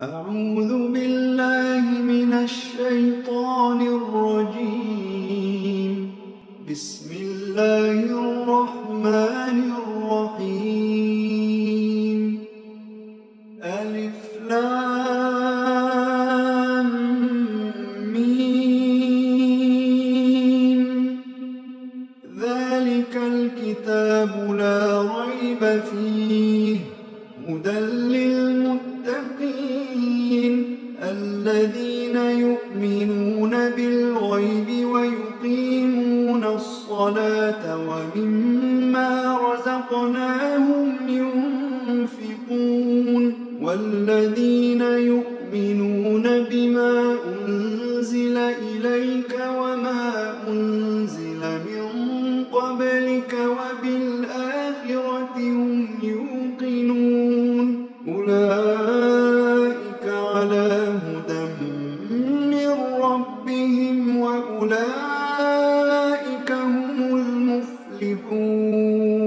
أعوذ بالله من الشيطان الرجيم. بسم الله الرحمن الرحيم. ألف لام ميم. ذلك الكتاب لا ريب فيه هدى للمتقين الذين يؤمنون بالغيب ويقيمون الصلاة ومما رزقناهم ينفقون والذين يؤمنون بما أنزل إليك وما أنزل من قبلك وبالآخرة هم يوقنون أولئك على هدى من ربهم وأولئك هم المفلحون.